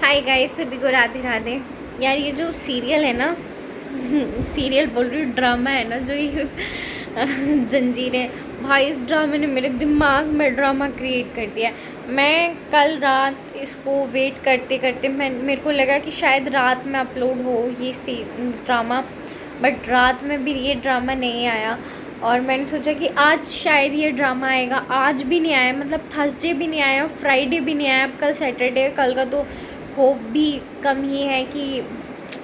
Hi guys, सभी को राधे राधे। यार ये जो सीरियल है ना सीरियल बोल रही हूँ, ड्रामा है ना जो ये जंजीरें, भाई इस ड्रामे ने मेरे दिमाग में ड्रामा क्रिएट कर दिया। मैं कल रात इसको वेट करते करते मेरे को लगा कि शायद रात में अपलोड हो ये ड्रामा, बट रात में भी ये ड्रामा नहीं आया। और मैंने सोचा कि आज शायद ये ड्रामा आएगा, आज भी नहीं आया। मतलब थर्सडे भी नहीं आया, फ्राइडे भी नहीं आया, अब कल सैटरडे, कल का तो होप भी कम ही है कि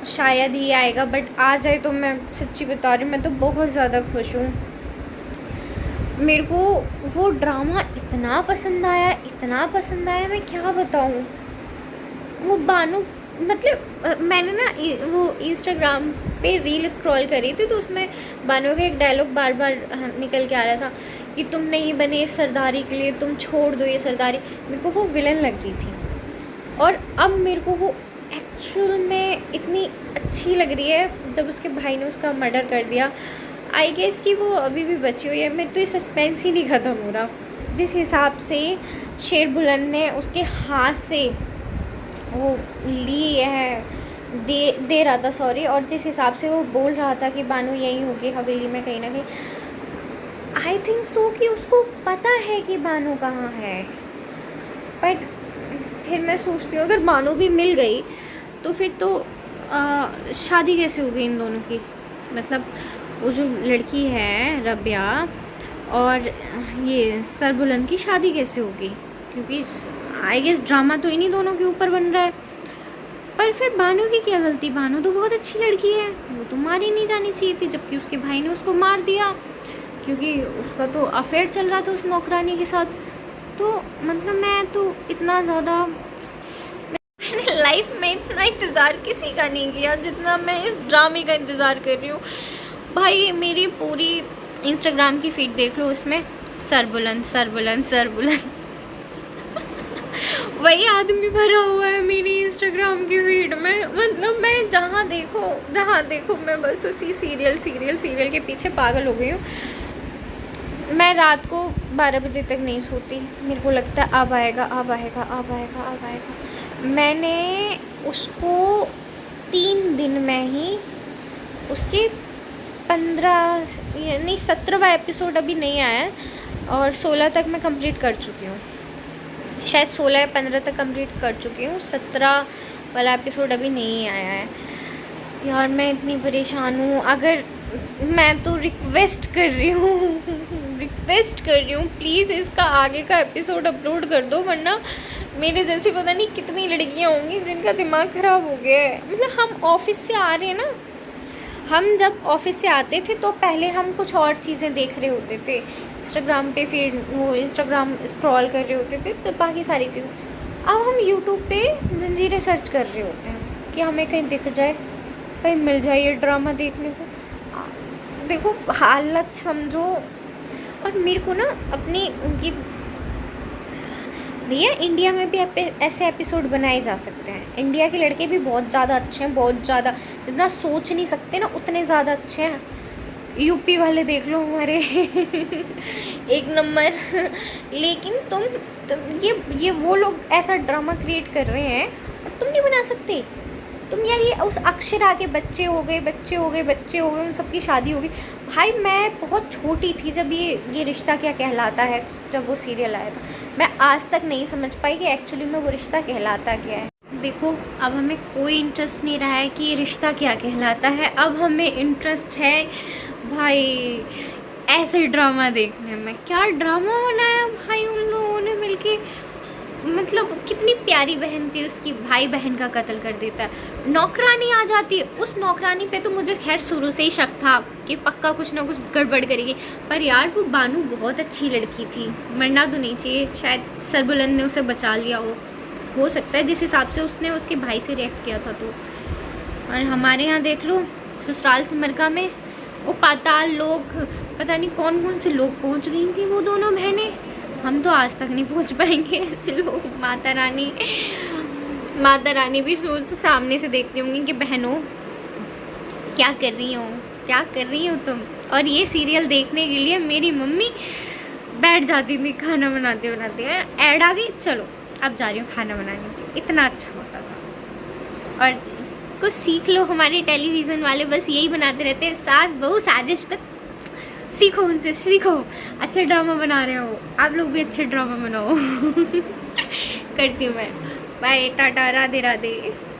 शायद ही आएगा, बट आ जाए तो मैं सच्ची बता रही हूँ, मैं तो बहुत ज़्यादा खुश हूँ। मेरे को वो ड्रामा इतना पसंद आया, इतना पसंद आया, मैं क्या बताऊँ। वो बानू, मतलब मैंने ना वो इंस्टाग्राम पे रील स्क्रॉल करी थी, तो उसमें बानू का एक डायलॉग बार बार निकल के आ रहा था कि तुम नहीं बने इस सरदारी के लिए, तुम छोड़ दो ये सरदारी। मेरे को वो विलन लग रही थी और अब मेरे को वो एक्चुअल में इतनी अच्छी लग रही है जब उसके भाई ने उसका मर्डर कर दिया। आई गेस कि वो अभी भी बची हुई है। मेरे तो ये सस्पेंस ही नहीं ख़त्म हो रहा। जिस हिसाब से शेर बुलंद ने उसके हाथ से वो ली है, दे रहा था, सॉरी, और जिस हिसाब से वो बोल रहा था कि बानू यहीं होगी हवेली में कहीं ना कहीं, आई थिंक सो कि उसको पता है कि बानू कहाँ है। बट फिर मैं सोचती हूँ अगर बानू भी मिल गई तो फिर तो शादी कैसे होगी इन दोनों की। मतलब वो जो लड़की है रबिया और ये सरबुलंद की शादी कैसे होगी, क्योंकि आई गेस ड्रामा तो इन्हीं दोनों के ऊपर बन रहा है। पर फिर बानू की क्या गलती, बानू तो बहुत अच्छी लड़की है, वो तो मारी नहीं जानी चाहिए थी, जबकि उसके भाई ने उसको मार दिया क्योंकि उसका तो अफेयर चल रहा था उस नौकरानी के साथ। तो मतलब मैं तो इतना ज़्यादा, मैंने लाइफ में इतना इंतज़ार किसी का नहीं किया जितना मैं इस ड्रामे का इंतज़ार कर रही हूँ। भाई मेरी पूरी इंस्टाग्राम की फीड देख लो, उसमें सरबुलंद सरबुलंद सरबुलंद वही आदमी भरा हुआ है मेरी इंस्टाग्राम की फीड में। मतलब मैं जहाँ देखो मैं बस उसी सीरियल के पीछे पागल हो गई हूँ। मैं रात को 12 बजे तक नहीं सोती, मेरे को लगता है अब आएगा अब आएगा अब आएगा अब आएगा। मैंने उसको 3 दिन में ही उसके 15 नहीं 17वां एपिसोड अभी नहीं आया है और 16 तक मैं कंप्लीट कर चुकी हूँ। शायद 16 या 15 तक कंप्लीट कर चुकी हूँ, 17 वाला एपिसोड अभी नहीं आया है। यार मैं इतनी परेशान हूँ। अगर मैं तो रिक्वेस्ट कर रही हूँ प्लीज़ इसका आगे का एपिसोड अपलोड कर दो, वरना मेरे जैसी पता नहीं कितनी लड़कियाँ होंगी जिनका दिमाग ख़राब हो गया है। मतलब हम ऑफिस से आ रहे हैं ना, हम जब ऑफिस से आते थे तो पहले हम कुछ और चीज़ें देख रहे होते थे इंस्टाग्राम पे, फिर वो इंस्टाग्राम स्क्रॉल कर रहे होते थे, तो बाकी सारी चीज़ें। अब हम यूट्यूब पे जंजीरें सर्च कर रहे होते हैं कि हमें कहीं दिख जाए, कहीं मिल जाए ये ड्रामा देखने को। देखो हालत समझो। और मेरे को ना अपनी उनकी, भैया इंडिया में भी ऐसे एपिसोड बनाए जा सकते हैं। इंडिया के लड़के भी बहुत ज़्यादा अच्छे हैं, बहुत ज़्यादा, जितना सोच नहीं सकते ना उतने ज़्यादा अच्छे हैं। यूपी वाले देख लो हमारे एक नंबर। लेकिन तुम ये वो लोग ऐसा ड्रामा क्रिएट कर रहे हैं और तुम नहीं बना सकते। तुम यार ये उस अक्षरा के बच्चे हो गए उन सबकी शादी हो गई। भाई मैं बहुत छोटी थी जब ये रिश्ता क्या कहलाता है, जब वो सीरियल आया था, मैं आज तक नहीं समझ पाई कि एक्चुअली में वो रिश्ता कहलाता क्या है। देखो अब हमें कोई इंटरेस्ट नहीं रहा है कि ये रिश्ता क्या कहलाता है, अब हमें इंटरेस्ट है भाई ऐसे ड्रामा देखने में। क्या ड्रामा बनाया भाई उन लोगों ने मिलके। मतलब कितनी प्यारी बहन थी उसकी, भाई बहन का कत्ल कर देता है, नौकरानी आ जाती है। उस नौकरानी पे तो मुझे खैर शुरू से ही शक था कि पक्का कुछ ना कुछ गड़बड़ करेगी, पर यार वो बानू बहुत अच्छी लड़की थी, मरना तो नहीं चाहिए। शायद सरबुलंद ने उसे बचा लिया हो सकता है, जिस हिसाब से उसने उसके भाई से रिएक्ट किया था। तो और हमारे यहाँ देख लो ससुराल सिमरका में वो पाताल लोग, पता नहीं कौन कौन से लोग पहुँच गई थी वो दोनों बहनें। हम तो आज तक नहीं पहुंच पाएंगे ऐसे लोग। माता रानी भी सोच सामने से देखती होंगी कि बहनों क्या कर रही हो तुम। और ये सीरियल देखने के लिए मेरी मम्मी बैठ जाती थी खाना बनाते बनाते। ऐड आ गई, चलो अब जा रही हूँ खाना बनाने के लिए, इतना अच्छा होता था। और कुछ सीख लो, हमारे टेलीविज़न वाले बस यही बनाते रहते हैं, सास बहू साजिश पे। सीखो उनसे, सीखो, अच्छा ड्रामा बना रहे हो आप लोग भी, अच्छे ड्रामा बनाओ। करती हूँ मैं, बाय, टाटा, राधे राधे।